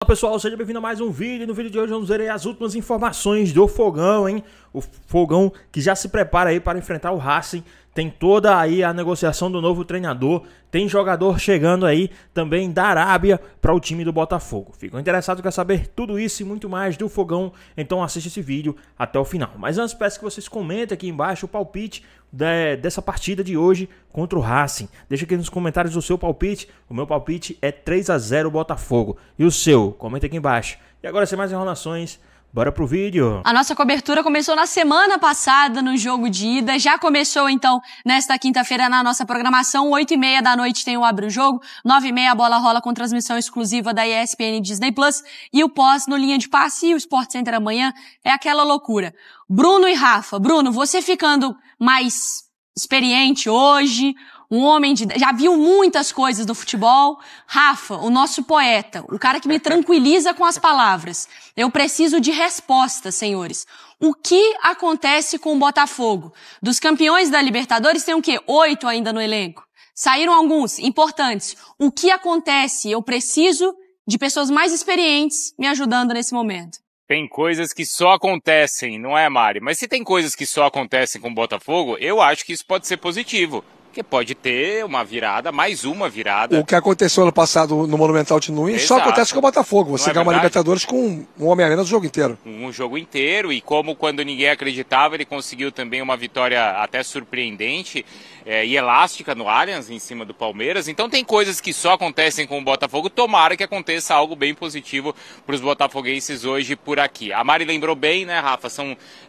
Olá pessoal, seja bem-vindo a mais um vídeo. No vídeo de hoje vamos ver as últimas informações do Fogão, hein? O Fogão que já se prepara aí para enfrentar o Racing. Tem toda aí a negociação do novo treinador. Tem jogador chegando aí também da Arábia para o time do Botafogo. Ficam interessados em saber tudo isso e muito mais do Fogão? Então assiste esse vídeo até o final. Mas antes peço que vocês comentem aqui embaixo o palpite dessa partida de hoje contra o Racing. Deixa aqui nos comentários o seu palpite. O meu palpite é 3-0 Botafogo. E o seu? Comenta aqui embaixo. E agora, sem mais enrolações, bora pro vídeo. A nossa cobertura começou na semana passada no jogo de ida. Já começou então nesta quinta-feira na nossa programação. 8h30 da noite tem o Abre o Jogo. 9h30 a bola rola com transmissão exclusiva da ESPN Disney Plus. E o pós no Linha de Passe e o Sport Center amanhã é aquela loucura. Bruno e Rafa. Bruno, você ficando mais experiente hoje, um homem já viu muitas coisas no futebol. Rafa, o nosso poeta, o cara que me tranquiliza com as palavras. Eu preciso de respostas, senhores. O que acontece com o Botafogo? Dos campeões da Libertadores tem o quê? 8 ainda no elenco. Saíram alguns importantes. O que acontece? Eu preciso de pessoas mais experientes me ajudando nesse momento. Tem coisas que só acontecem, não é, Mari? Mas se tem coisas que só acontecem com o Botafogo, eu acho que isso pode ser positivo. Porque pode ter uma virada, mais uma virada. O que aconteceu ano passado no Monumental de Nunes só acontece com o Botafogo. Você ganha uma Libertadores com um homem a menos o jogo inteiro. Um jogo inteiro, e como quando ninguém acreditava, ele conseguiu também uma vitória até surpreendente e elástica no Allianz, em cima do Palmeiras. Então tem coisas que só acontecem com o Botafogo. Tomara que aconteça algo bem positivo para os botafoguenses hoje por aqui. A Mari lembrou bem, né, Rafa?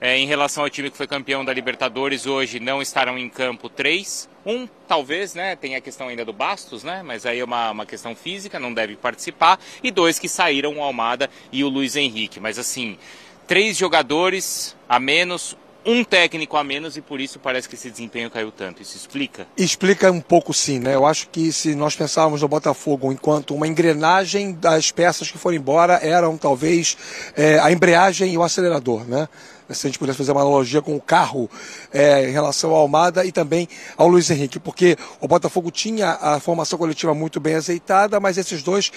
Em relação ao time que foi campeão da Libertadores, hoje não estarão em campo 3. Talvez, né, tem a questão ainda do Bastos, né, mas aí é uma questão física, não deve participar. E 2 que saíram, o Almada e o Luiz Henrique. Mas assim, 3 jogadores a menos, um técnico a menos, e por isso parece que esse desempenho caiu tanto. Isso explica? Explica um pouco, sim, né? Eu acho que se nós pensarmos no Botafogo enquanto uma engrenagem, das peças que foram embora eram talvez a embreagem e o acelerador, né? Se a gente pudesse fazer uma analogia com o carro em relação ao Almada e também ao Luiz Henrique, porque o Botafogo tinha a formação coletiva muito bem azeitada, mas esses dois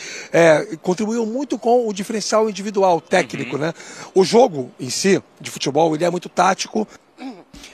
contribuíam muito com o diferencial individual, técnico, né? O jogo em si, de futebol, ele é muito tático.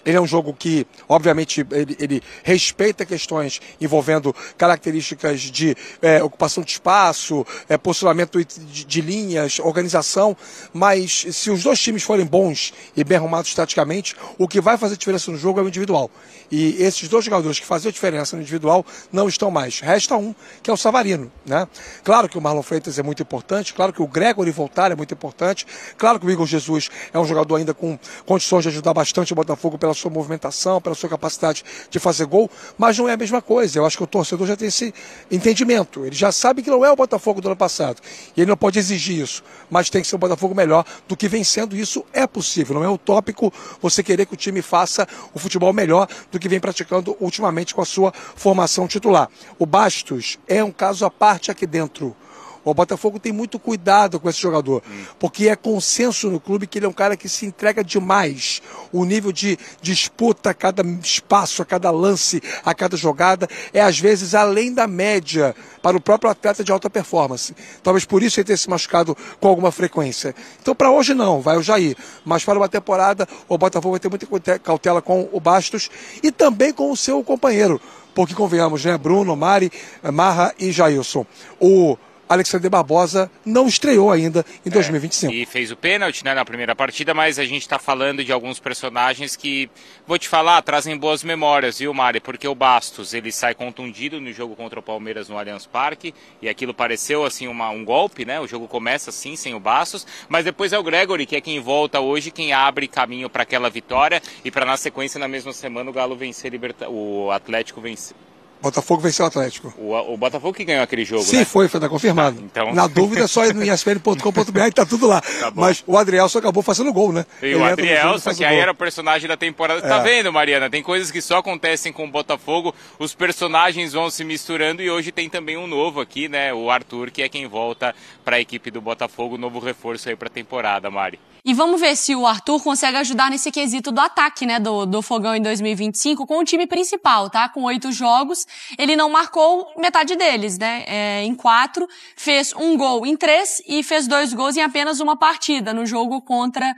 Ele é um jogo que, obviamente, ele respeita questões envolvendo características de ocupação de espaço, posicionamento de linhas, organização, mas se os dois times forem bons e bem arrumados taticamente, o que vai fazer diferença no jogo é o individual. E esses dois jogadores que faziam diferença no individual não estão mais. Resta um, que é o Savarino, né? Claro que o Marlon Freitas é muito importante, claro que o Gregory voltar é muito importante, claro que o Igor Jesus é um jogador ainda com condições de ajudar bastante o Botafogo pela sua movimentação, pela sua capacidade de fazer gol, mas não é a mesma coisa. Eu acho que o torcedor já tem esse entendimento. Ele já sabe que não é o Botafogo do ano passado. E ele não pode exigir isso, mas tem que ser um Botafogo melhor do que vem sendo. Isso é possível. Não é utópico você querer que o time faça o futebol melhor do que vem praticando ultimamente com a sua formação titular. O Bastos é um caso à parte aqui dentro. O Botafogo tem muito cuidado com esse jogador, porque é consenso no clube que ele é um cara que se entrega demais. O nível de disputa a cada espaço, a cada lance, a cada jogada, é às vezes além da média para o próprio atleta de alta performance. Talvez por isso ele tenha se machucado com alguma frequência. Então para hoje não, vai o Jair. Mas para uma temporada, o Botafogo vai ter muita cautela com o Bastos e também com o seu companheiro. Porque convenhamos, né? Bruno, Mari, Marra e Jailson. O Alexander Barbosa não estreou ainda em 2025. E fez o pênalti, né, na primeira partida, mas a gente está falando de alguns personagens que, vou te falar, trazem boas memórias, viu, Mari? Porque o Bastos, ele sai contundido no jogo contra o Palmeiras no Allianz Parque, e aquilo pareceu, assim, um golpe, né? O jogo começa assim, sem o Bastos, mas depois é o Gregory, que é quem volta hoje, quem abre caminho para aquela vitória, e para na sequência, na mesma semana, o Galo vencer, o Atlético vencer. Botafogo venceu o Atlético. O Botafogo que ganhou aquele jogo, Sim, né? foi, tá confirmado. Então... Na dúvida, só ir no espn.com.br e tá tudo lá. Tá bom. Mas o Adrielson acabou fazendo gol, né? E o Adrielson, que aí era o personagem da temporada. Tá vendo, Mariana? Tem coisas que só acontecem com o Botafogo, os personagens vão se misturando e hoje tem também um novo aqui, né? O Arthur, que é quem volta para a equipe do Botafogo, novo reforço aí pra temporada, Mari. E vamos ver se o Arthur consegue ajudar nesse quesito do ataque, né, do Fogão em 2025 com o time principal, tá? Com 8 jogos, ele não marcou metade deles, né? Em 4, fez 1 gol em 3 e fez 2 gols em apenas uma partida, no jogo contra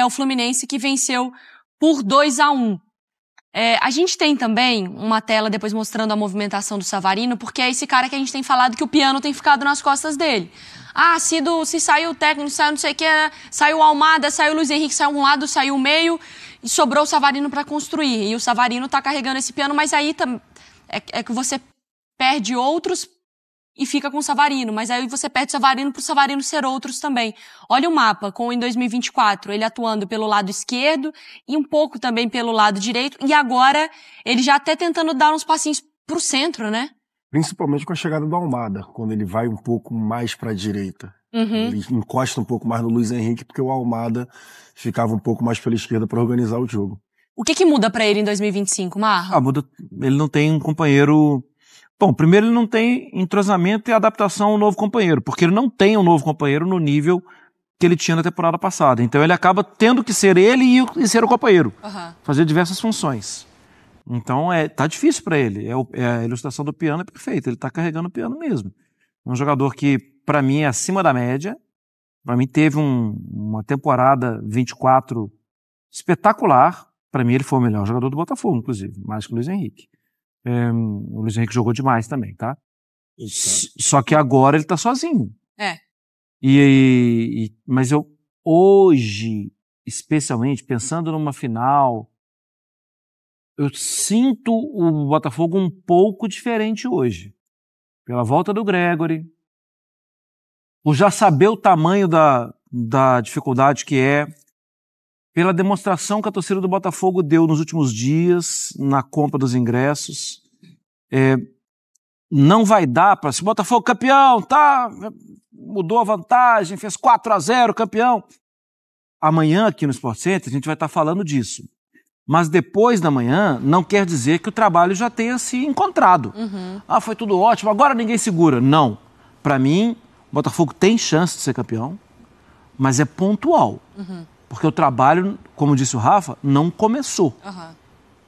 o Fluminense, que venceu por 2-1. A gente tem também uma tela depois mostrando a movimentação do Savarino, porque é esse cara que a gente tem falado que o piano tem ficado nas costas dele. Se saiu o técnico, saiu não sei o que, saiu o Almada, saiu o Luiz Henrique, saiu um lado, saiu o meio, e sobrou o Savarino para construir. E o Savarino tá carregando esse piano, mas aí é que você perde outros e fica com o Savarino, mas aí você perde o Savarino pro Savarino ser outros também. Olha o mapa, em 2024, ele atuando pelo lado esquerdo e um pouco também pelo lado direito, e agora ele já até tentando dar uns passinhos pro centro, né? Principalmente com a chegada do Almada, quando ele vai um pouco mais para a direita. Ele encosta um pouco mais no Luiz Henrique, porque o Almada ficava um pouco mais pela esquerda para organizar o jogo. O que muda para ele em 2025, Marra? Ele não tem um companheiro... Bom, primeiro ele não tem entrosamento e adaptação ao novo companheiro, porque ele não tem um novo companheiro no nível que ele tinha na temporada passada. Então ele acaba tendo que ser ele e ser o companheiro. Fazer diversas funções. Então tá difícil para ele. A ilustração do piano é perfeita. Ele tá carregando o piano mesmo. É um jogador que, para mim, é acima da média. Para mim, teve uma temporada 24 espetacular. Para mim, ele foi o melhor jogador do Botafogo, inclusive, mais que o Luiz Henrique. O Luiz Henrique jogou demais também, tá? Só que agora ele tá sozinho. Mas eu, hoje, especialmente, pensando numa final, eu sinto o Botafogo um pouco diferente hoje. Pela volta do Gregory, por já saber o tamanho da dificuldade que é, pela demonstração que a torcida do Botafogo deu nos últimos dias, na compra dos ingressos. Não vai dar para... Se o Botafogo campeão, mudou a vantagem, fez 4-0, campeão. Amanhã, aqui no Sport Center, a gente vai estar falando disso. Mas depois da manhã, não quer dizer que o trabalho já tenha se encontrado. Foi tudo ótimo, agora ninguém segura. Não. Para mim, o Botafogo tem chance de ser campeão, mas é pontual. Porque o trabalho, como disse o Rafa, não começou.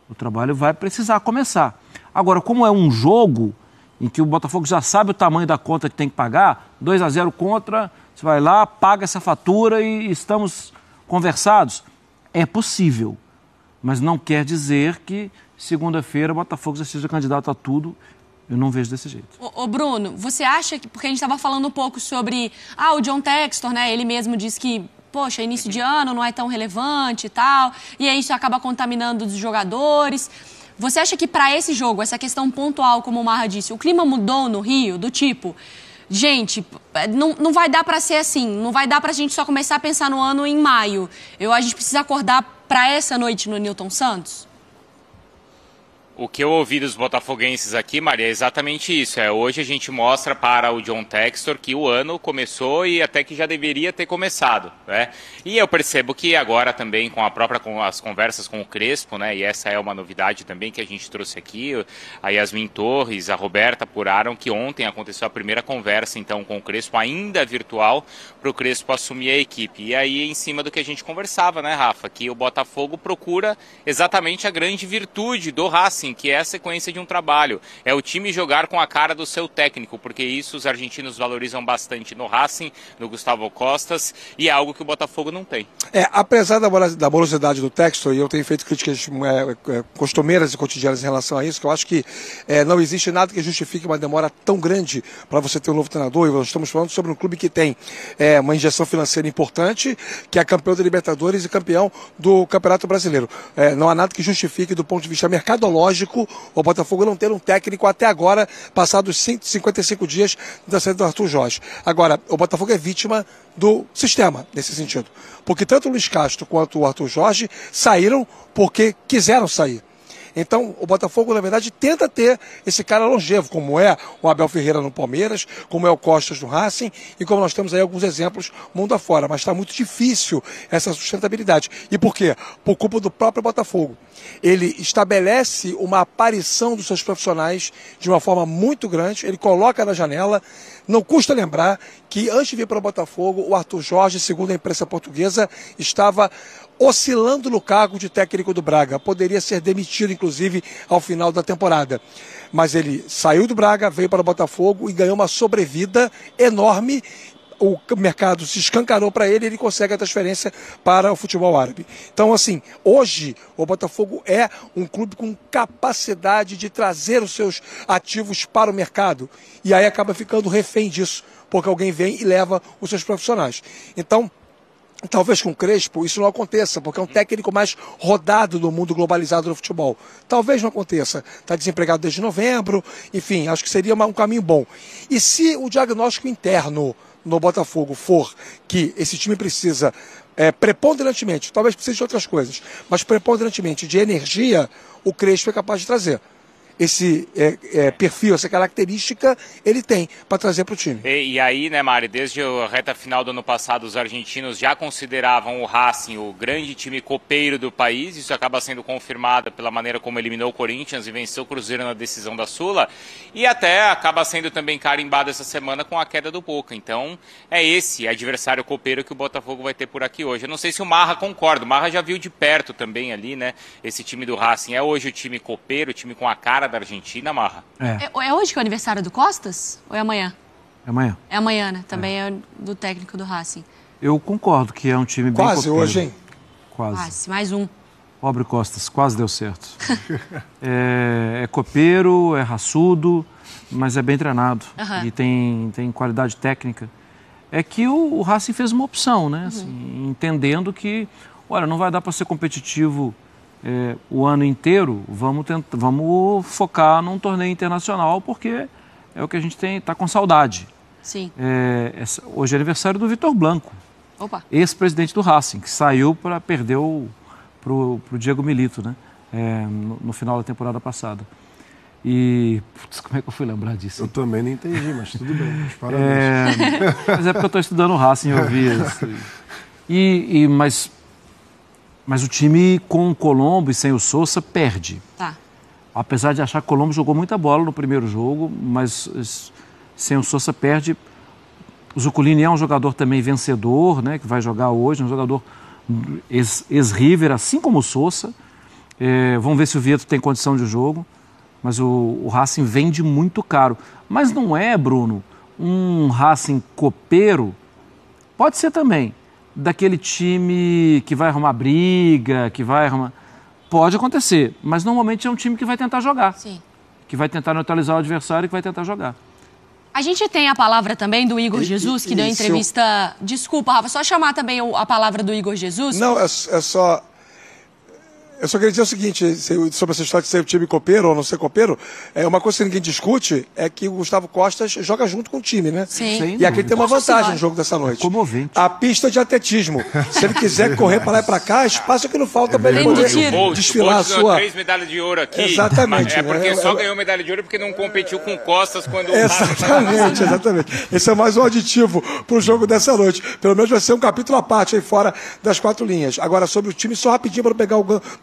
O trabalho vai precisar começar. Agora, como é um jogo em que o Botafogo já sabe o tamanho da conta que tem que pagar, 2-0 contra, você vai lá, paga essa fatura e estamos conversados. É possível, mas não quer dizer que segunda-feira o Botafogo já seja candidato a tudo. Eu não vejo desse jeito. Ô Bruno, você acha que... Porque a gente estava falando um pouco sobre... o John Textor, né? Ele mesmo disse que... Poxa, início de ano não é tão relevante e tal, e aí isso acaba contaminando os jogadores. Você acha que para esse jogo, essa questão pontual, como o Marra disse, o clima mudou no Rio, do tipo, gente, não vai dar para ser assim, não vai dar pra gente só começar a pensar no ano em maio. A gente precisa acordar para essa noite no Newton Santos? O que eu ouvi dos botafoguenses aqui, Maria, é exatamente isso. Hoje a gente mostra para o John Textor que o ano começou e até que já deveria ter começado, né? E eu percebo que agora também com as conversas com o Crespo, né? E essa é uma novidade também que a gente trouxe aqui. A Yasmin Torres, a Roberta apuraram que ontem aconteceu a primeira conversa então com o Crespo, ainda virtual, para o Crespo assumir a equipe. E aí em cima do que a gente conversava, né, Rafa? Que o Botafogo procura exatamente a grande virtude do Racing, que é a sequência de um trabalho. É o time jogar com a cara do seu técnico, porque isso os argentinos valorizam bastante no Racing, no Gustavo Costas, e é algo que o Botafogo não tem. Apesar da morosidade do Textor, e eu tenho feito críticas costumeiras e cotidianas em relação a isso, que eu acho que não existe nada que justifique uma demora tão grande para você ter um novo treinador, e nós estamos falando sobre um clube que tem uma injeção financeira importante, que é campeão da Libertadores e campeão do Campeonato Brasileiro. Não há nada que justifique, do ponto de vista mercadológico, o Botafogo não ter um técnico até agora, passados 155 dias da saída do Arthur Jorge. Agora, o Botafogo é vítima do sistema, nesse sentido. Porque tanto o Luiz Castro quanto o Arthur Jorge saíram porque quiseram sair. Então, o Botafogo, na verdade, tenta ter esse cara longevo, como é o Abel Ferreira no Palmeiras, como é o Costas no Racing, e como nós temos aí alguns exemplos mundo afora. Mas está muito difícil essa sustentabilidade. E por quê? Por culpa do próprio Botafogo. Ele estabelece uma aparição dos seus profissionais de uma forma muito grande, ele coloca na janela. Não custa lembrar que antes de vir para o Botafogo, o Arthur Jorge, segundo a imprensa portuguesa, estava oscilando no cargo de técnico do Braga. Poderia ser demitido, inclusive, ao final da temporada. Mas ele saiu do Braga, veio para o Botafogo e ganhou uma sobrevida enorme. O mercado se escancarou para ele e ele consegue a transferência para o futebol árabe. Então, assim, hoje o Botafogo é um clube com capacidade de trazer os seus ativos para o mercado. E aí acaba ficando refém disso, porque alguém vem e leva os seus profissionais. Então, talvez com o Crespo isso não aconteça, porque é um técnico mais rodado no mundo globalizado do futebol. Talvez não aconteça. Está desempregado desde novembro, enfim, acho que seria um caminho bom. E se o diagnóstico interno no Botafogo for que esse time precisa preponderantemente, talvez precise de outras coisas, mas preponderantemente de energia, o Crespo é capaz de trazer. Esse perfil, essa característica, ele tem para trazer para o time. E aí, né, Mari, desde a reta final do ano passado, os argentinos já consideravam o Racing o grande time copeiro do país. Isso acaba sendo confirmado pela maneira como eliminou o Corinthians e venceu o Cruzeiro na decisão da Sula. E até acaba sendo também carimbado essa semana com a queda do Boca. Então, é esse adversário copeiro que o Botafogo vai ter por aqui hoje. Eu não sei se o Marra concorda. O Marra já viu de perto também ali, né, esse time do Racing. É hoje o time copeiro, o time com a cara da Argentina, Marra? É hoje que é o aniversário do Costas? Ou é amanhã? É amanhã. É amanhã, né? Também é do técnico do Racing. Eu concordo que é um time bem quase copeiro. Hoje, hein? Quase. Mais um. Pobre Costas, quase deu certo. É copeiro, é raçudo, mas é bem treinado. E tem qualidade técnica. É que o Racing fez uma opção, né? Assim, entendendo que, olha, não vai dar para ser competitivo o ano inteiro, vamos focar num torneio internacional, porque é o que a gente está com saudade. Sim. Hoje é aniversário do Vitor Blanco, ex-presidente do Racing, que saiu para perder pro Diego Milito, né? No final da temporada passada. E, putz, como é que eu fui lembrar disso? Eu também não entendi, mas tudo bem. Parabéns. Mas é porque eu estou estudando o Racing e eu vi isso. Mas o time com o Colombo e sem o Sousa perde. Apesar de achar que o Colombo jogou muita bola no primeiro jogo, mas sem o Sousa perde. O Zuculini é um jogador também vencedor, né, que vai jogar hoje, um jogador ex-River, assim como o Sousa. Vamos ver se o Vieto tem condição de jogo. Mas o Racing vende muito caro. Mas não é, Bruno, um Racing copeiro? Pode ser também. Daquele time que vai arrumar briga, que vai arrumar... Pode acontecer, mas normalmente é um time que vai tentar jogar. Sim. Que vai tentar neutralizar o adversário e que vai tentar jogar. A gente tem a palavra também do Igor Jesus, que deu entrevista... Desculpa, Rafa, só chamar também a palavra do Igor Jesus. Não, é só... Eu só queria dizer o seguinte, sobre essa história de ser o time copeiro ou não ser copeiro, uma coisa que ninguém discute é que o Gustavo Costa joga junto com o time, né? Sim. E aqui ele tem uma vantagem no jogo dessa noite. Comovente. A pista de atletismo. Se ele quiser correr para lá e para cá, espaço que não falta para ele poder desfilar a sua... 3 medalhas de ouro aqui. Exatamente. Porque só ganhou medalha de ouro porque não competiu com Costas quando... Exatamente. Esse é mais um aditivo para o jogo dessa noite. Pelo menos vai ser um capítulo à parte aí fora das 4 linhas. Agora, sobre o time, só rapidinho para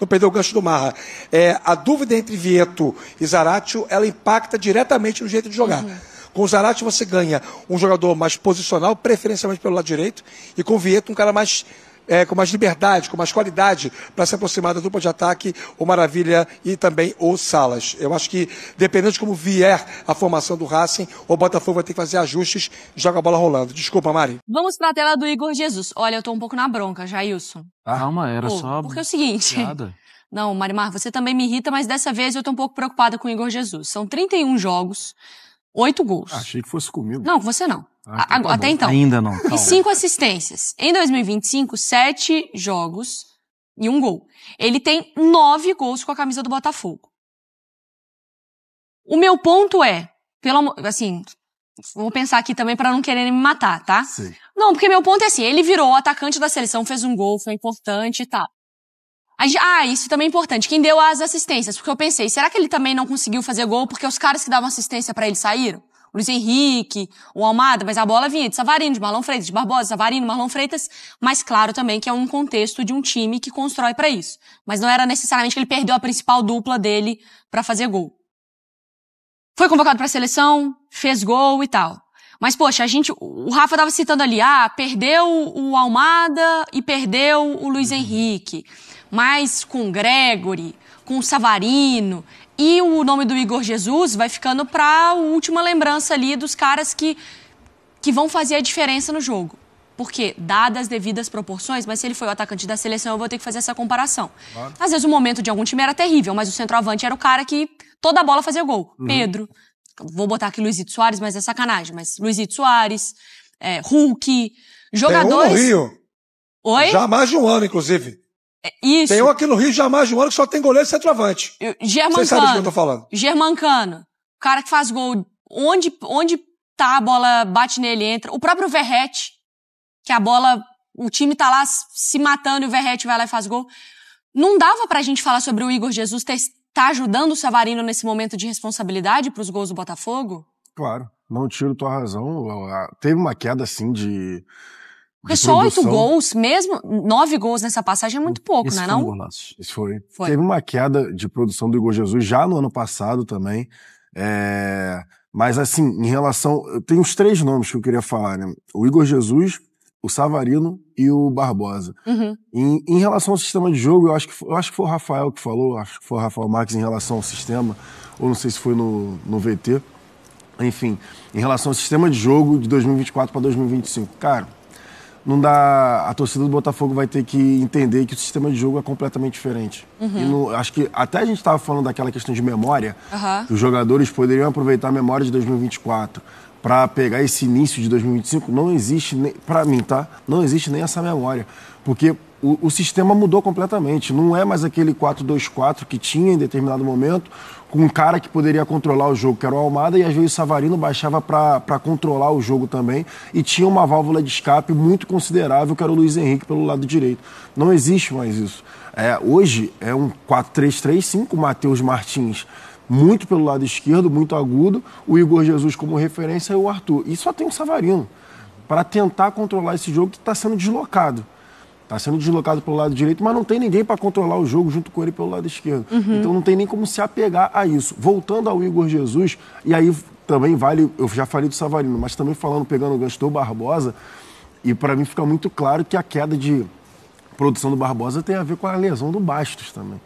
não perder o gancho do Marra. A dúvida entre Vieto e Zaratio, ela impacta diretamente no jeito de jogar. Com o Zaratio você ganha um jogador mais posicional, preferencialmente pelo lado direito, e com o Vieto um cara mais... com mais liberdade, com mais qualidade para se aproximar da dupla de ataque, o Maravilha e também o Salas. Eu acho que, dependendo de como vier a formação do Racing, o Botafogo vai ter que fazer ajustes e joga a bola rolando. Desculpa, Mari. Vamos para a tela do Igor Jesus. Olha, eu tô um pouco na bronca, Jailson. Calma, era só... Porque é o seguinte... Piada. Não, Marimar, você também me irrita, mas dessa vez eu tô um pouco preocupada com o Igor Jesus. São 31 jogos, 8 gols. Achei que fosse comigo. Não, você não. Até então. Ainda não. E 5 assistências. Em 2025, 7 jogos e 1 gol. Ele tem 9 gols com a camisa do Botafogo. O meu ponto é, vou pensar aqui também para não quererem me matar, tá? Sim. Não, porque meu ponto é assim, ele virou o atacante da seleção, fez um gol, foi importante e tal. Isso também é importante. Quem deu as assistências? Porque eu pensei, será que ele também não conseguiu fazer gol porque os caras que davam assistência pra ele saíram? O Luiz Henrique, o Almada, mas a bola vinha de Savarino, de Marlon Freitas, de Barbosa, Savarino, Marlon Freitas. Mas claro também que é um contexto de um time que constrói pra isso. Mas não era necessariamente que ele perdeu a principal dupla dele pra fazer gol. Foi convocado pra seleção, fez gol e tal. Mas, poxa, o Rafa tava citando ali, perdeu o Almada e perdeu o Luiz Henrique. Mas com o Gregory, com o Savarino e o nome do Igor Jesus vai ficando pra a última lembrança ali dos caras que vão fazer a diferença no jogo. Porque, dadas as devidas proporções, mas se ele foi o atacante da seleção, eu vou ter que fazer essa comparação. Claro. Às vezes o momento de algum time era terrível, mas o centroavante era o cara que toda a bola fazia gol. Pedro, vou botar aqui Luizito Soares, mas é sacanagem, mas Luizito Soares, Hulk, jogadores... Tem um no Rio. Oi? Já há mais de um ano, inclusive. Isso. Tem um aqui no Rio já há mais de um ano que só tem goleiro e centroavante. Germancano. Você sabe de que eu tô falando. Germancano. O cara que faz gol. Onde tá, a bola bate nele, entra. O próprio Verratti, que a bola, o time tá lá se matando e o Verratti vai lá e faz gol. Não dava pra gente falar sobre o Igor Jesus tá ajudando o Savarino nesse momento de responsabilidade pros gols do Botafogo? Claro, não tiro tua razão. Teve uma queda, assim, de porque só 8 gols, mesmo 9 gols nessa passagem é muito pouco, esse não é foi não? Um golaço. Isso foi. Teve uma queda de produção do Igor Jesus já no ano passado também. Mas assim, em relação... Tem os 3 nomes que eu queria falar, né? O Igor Jesus, o Savarino e o Barbosa. Em relação ao sistema de jogo, eu acho que foi o Rafael que falou, acho que foi o Rafael Marques em relação ao sistema, ou não sei se foi no VT. Enfim, em relação ao sistema de jogo de 2024 para 2025. Cara, não dá... A torcida do Botafogo vai ter que entender que o sistema de jogo é completamente diferente. E acho que até a gente estava falando daquela questão de memória, que os jogadores poderiam aproveitar a memória de 2024 para pegar esse início de 2025. Não existe, para mim, tá? Não existe nem essa memória. Porque o sistema mudou completamente. Não é mais aquele 4-2-4 que tinha em determinado momento, com um cara que poderia controlar o jogo, que era o Almada, e às vezes o Savarino baixava para controlar o jogo também, e tinha uma válvula de escape muito considerável, que era o Luiz Henrique pelo lado direito. Não existe mais isso. Hoje é um 4-3-3, sim, com o Matheus Martins muito pelo lado esquerdo, muito agudo, o Igor Jesus como referência e o Arthur. E só tem o Savarino para tentar controlar esse jogo que está sendo deslocado. Está sendo deslocado pelo lado direito, mas não tem ninguém para controlar o jogo junto com ele pelo lado esquerdo. Então não tem nem como se apegar a isso. Voltando ao Igor Jesus, e aí também vale, eu já falei do Savarino, mas também pegando o gancho do Barbosa, e para mim fica muito claro que a queda de produção do Barbosa tem a ver com a lesão do Bastos também.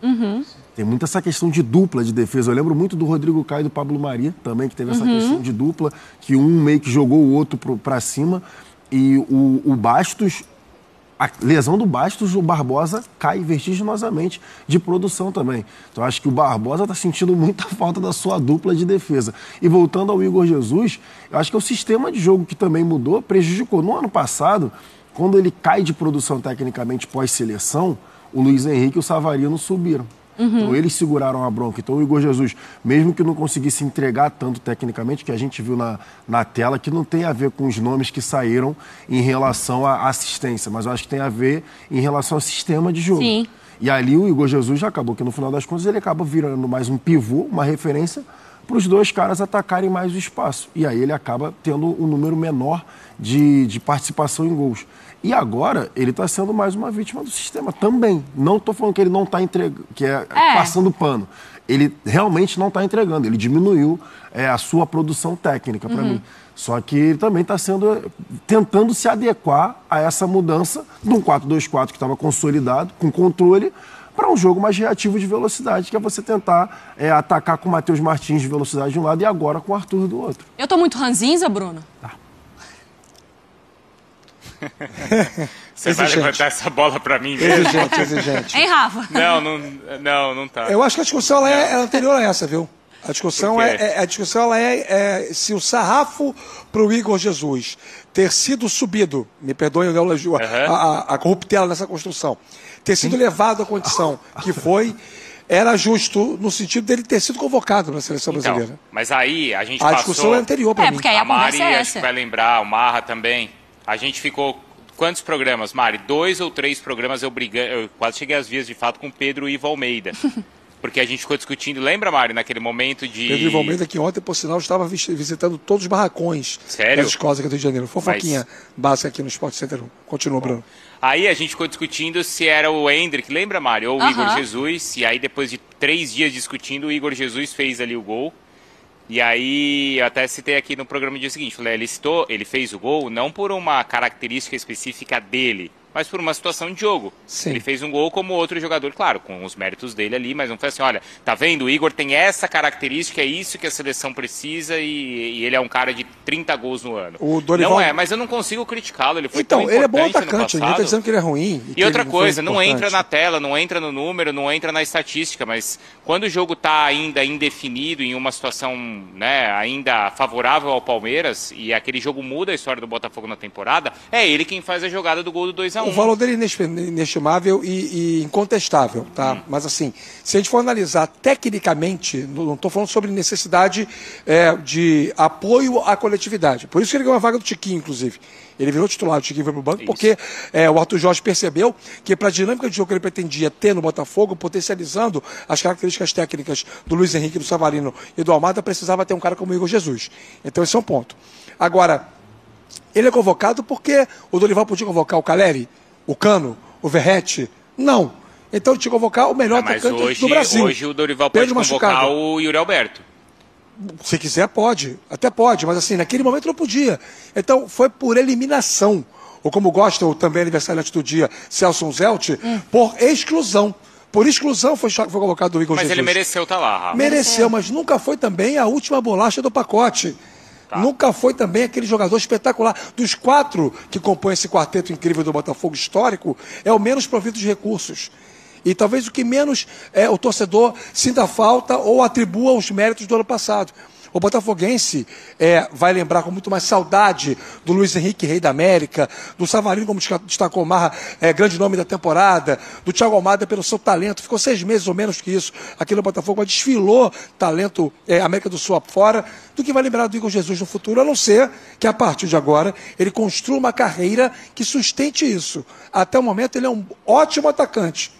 Tem muito essa questão de dupla de defesa. Eu lembro muito do Rodrigo Caio e do Pablo Mari também, que teve essa questão de dupla, que um meio que jogou o outro para cima, e o Bastos... A lesão do Bastos, o Barbosa cai vertiginosamente de produção também. Então acho que o Barbosa está sentindo muita falta da sua dupla de defesa. E voltando ao Igor Jesus, eu acho que o sistema de jogo que também mudou prejudicou. No ano passado, quando ele cai de produção tecnicamente pós-seleção, o Luiz Henrique e o Savarino subiram. Então eles seguraram a bronca. Então o Igor Jesus, mesmo que não conseguisse entregar tanto tecnicamente, que a gente viu na tela, que não tem a ver com os nomes que saíram em relação à assistência, mas eu acho que tem a ver em relação ao sistema de jogo. Sim. E ali o Igor Jesus já acabou, que no final das contas ele acaba virando mais um pivô, uma referência para os dois caras atacarem mais o espaço. E aí ele acaba tendo um número menor de participação em gols. E agora ele está sendo mais uma vítima do sistema também. Não estou falando que ele não está entregando, passando pano. Ele realmente não está entregando. Ele diminuiu a sua produção técnica para mim. Só que ele também está tentando se adequar a essa mudança de um 4-2-4 que estava consolidado, com controle, para um jogo mais reativo de velocidade, que é você tentar atacar com o Matheus Martins de velocidade de um lado e agora com o Arthur do outro. Eu tô muito ranzinza, Bruno? Tá. Você vai levantar essa bola pra mim mesmo? Exigente. Hein, Rafa? Não tá. Eu acho que a discussão ela é anterior a essa, viu? A discussão é se o sarrafo pro Igor Jesus ter sido subido, me perdoem a corruptela nessa construção, ter sido levado à condição que foi, era justo no sentido dele ter sido convocado na seleção brasileira. Mas aí a gente passou... A discussão é anterior para mim. Porque aí a Mari é acho que vai lembrar, o Marra também. A gente ficou... Quantos programas, Mari? 2 ou 3 programas eu quase cheguei às vias de fato com Pedro e Ivo Almeida. Porque a gente ficou discutindo, lembra, Mari, naquele momento de... Pedro e Ivo Almeida, que ontem, por sinal, estava visitando todos os barracões das escolas aqui do Rio de Janeiro. Fofoquinha básica aqui no Sport Center 1. Continua, Bruno. Aí a gente ficou discutindo se era o Hendrick, lembra, Mari? Ou o Igor Jesus. E aí, depois de 3 dias discutindo, o Igor Jesus fez ali o gol. E aí, eu até citei aqui no programa no dia seguinte, falei, ele fez o gol não por uma característica específica dele, mas por uma situação de jogo. Sim. Ele fez um gol como outro jogador, claro, com os méritos dele ali, mas não foi assim, olha, tá vendo, o Igor tem essa característica, é isso que a seleção precisa e ele é um cara de 30 gols no ano. O Dorival... Não é, mas eu não consigo criticá-lo, ele foi então, tão ele é bom importante atacante, ninguém tá dizendo que ele é ruim. E outra coisa, não entra na tela, não entra no número, não entra na estatística, mas quando o jogo tá ainda indefinido, em uma situação, né, ainda favorável ao Palmeiras, e aquele jogo muda a história do Botafogo na temporada, é ele quem faz a jogada do gol do 2-1. O valor dele é inestimável e incontestável, tá? Mas assim, se a gente for analisar tecnicamente, não estou falando sobre necessidade de apoio à coletividade. Por isso que ele ganhou a vaga do Tiquinho, inclusive. Ele virou titular, o Tiquinho foi pro banco, porque o Arthur Jorge percebeu que para a dinâmica de jogo que ele pretendia ter no Botafogo, potencializando as características técnicas do Luiz Henrique, do Savarino e do Almada, precisava ter um cara como o Igor Jesus. Então esse é um ponto. Agora, ele é convocado porque o Dorival podia convocar o Caleri, o Cano, o Verratti? Não. Então ele tinha que convocar o melhor atacante do Brasil. Hoje o Dorival pode convocar o Yuri Alberto. Se quiser, pode. Até pode, mas assim, naquele momento não podia. Então foi por eliminação. Ou como gosta o também aniversariante do dia, Celso Zelt, por exclusão. Por exclusão foi colocado o Igor Jesus. Mas ele mereceu estar lá, Rafa. Mereceu, mas nunca foi também a última bolacha do pacote. Tá. Nunca foi também aquele jogador espetacular. Dos 4 que compõem esse quarteto incrível do Botafogo histórico, é o menos provido de recursos. E talvez o que menos o torcedor sinta falta ou atribua os méritos do ano passado. O botafoguense vai lembrar com muito mais saudade do Luiz Henrique, rei da América, do Savarino, como destacou o Marra, grande nome da temporada, do Thiago Almada pelo seu talento. Ficou 6 meses ou menos que isso aqui no Botafogo, mas desfilou talento América do Sul afora, do que vai lembrar do Igor Jesus no futuro, a não ser que a partir de agora ele construa uma carreira que sustente isso. Até o momento ele é um ótimo atacante.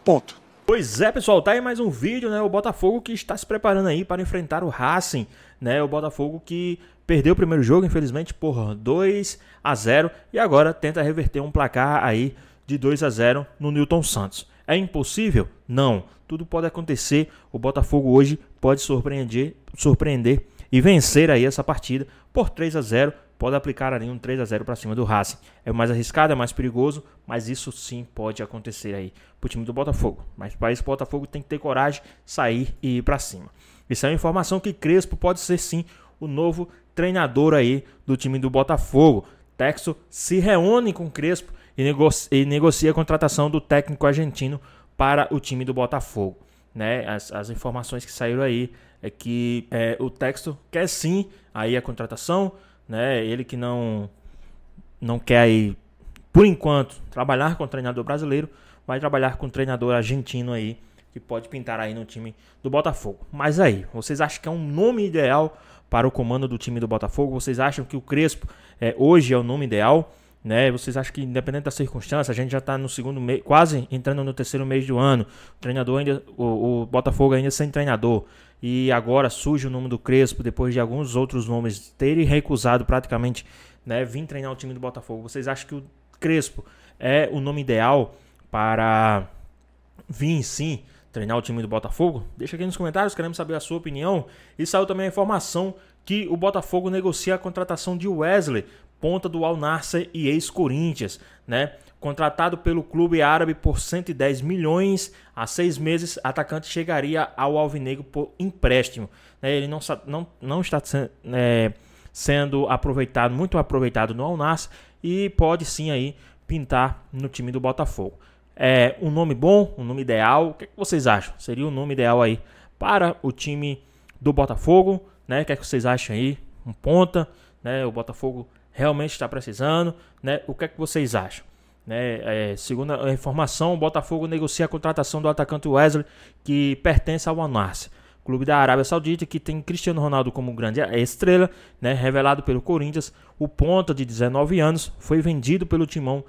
Ponto. Pois é, pessoal, tá aí mais um vídeo, né? O Botafogo que está se preparando aí para enfrentar o Racing, né? O Botafogo que perdeu o primeiro jogo, infelizmente, por 2-0 e agora tenta reverter um placar aí de 2-0 no Newton Santos. É impossível? Não. Tudo pode acontecer. O Botafogo hoje pode surpreender e vencer aí essa partida por 3-0. Pode aplicar ali um 3-0 para cima do Racing. É mais arriscado, é mais perigoso, mas isso sim pode acontecer aí pro time do Botafogo. Mas para isso o Botafogo tem que ter coragem, sair e ir para cima. Isso é uma informação que Crespo pode ser sim o novo treinador aí do time do Botafogo. Texto se reúne com Crespo e negocia a contratação do técnico argentino para o time do Botafogo. Né? As informações que saíram aí é que o Texto quer sim aí a contratação, né? Ele que não quer aí, por enquanto, trabalhar com o treinador brasileiro, vai trabalhar com o treinador argentino aí, que pode pintar aí no time do Botafogo. Mas aí, vocês acham que é um nome ideal para o comando do time do Botafogo? Vocês acham que o Crespo hoje é o nome ideal? Né? Vocês acham que, independente da circunstância, a gente já está no segundo mês, quase entrando no terceiro mês do ano, o treinador ainda, o Botafogo ainda sem treinador, e agora surge o nome do Crespo, depois de alguns outros nomes terem recusado praticamente, né, vir treinar o time do Botafogo. Vocês acham que o Crespo é o nome ideal para vir sim treinar o time do Botafogo? Deixa aqui nos comentários, queremos saber a sua opinião. E saiu também a informação que o Botafogo negocia a contratação de Wesley, ponta do Al Nassr e ex-Corinthians, né? Contratado pelo clube árabe por 110 milhões a 6 meses, atacante chegaria ao Alvinegro por empréstimo. Né? Ele não está sendo aproveitado, muito aproveitado no Al Nassr e pode sim aí pintar no time do Botafogo. É um nome bom, um nome ideal. O que vocês acham? Seria um nome ideal aí para o time do Botafogo, né? O que vocês acham aí? Um ponta, né? O Botafogo realmente está precisando, né? O que vocês acham? Né? Segundo a informação, o Botafogo negocia a contratação do atacante Wesley, que pertence ao Al Nassr, clube da Arábia Saudita, que tem Cristiano Ronaldo como grande estrela, né? Revelado pelo Corinthians. O ponta de 19 anos foi vendido pelo Timão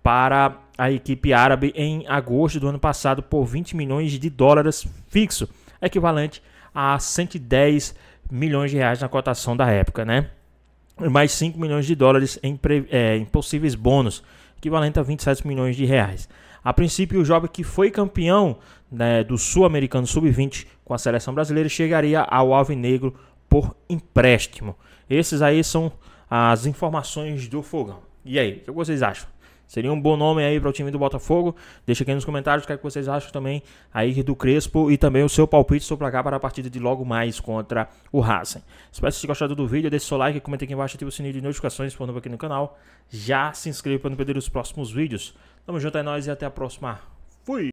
para a equipe árabe em agosto do ano passado por 20 milhões de dólares fixo, equivalente a 110 milhões de reais na cotação da época, né? Mais 5 milhões de dólares em possíveis bônus, equivalente a 27 milhões de reais. A princípio, o jovem que foi campeão, né, do Sul-Americano Sub-20 com a seleção brasileira chegaria ao Alvinegro por empréstimo. Esses aí são as informações do Fogão. E aí, o que vocês acham? Seria um bom nome aí para o time do Botafogo? Deixa aqui nos comentários o que vocês acham também aí do Crespo e também o seu palpite sobre a para a partida de logo mais contra o Racing. Espero que vocês tenham gostado do vídeo, deixe seu like, comente aqui embaixo, ative o sininho de notificações se for novo aqui no canal. Já se inscreva para não perder os próximos vídeos. Tamo junto, é nóis e até a próxima. Fui!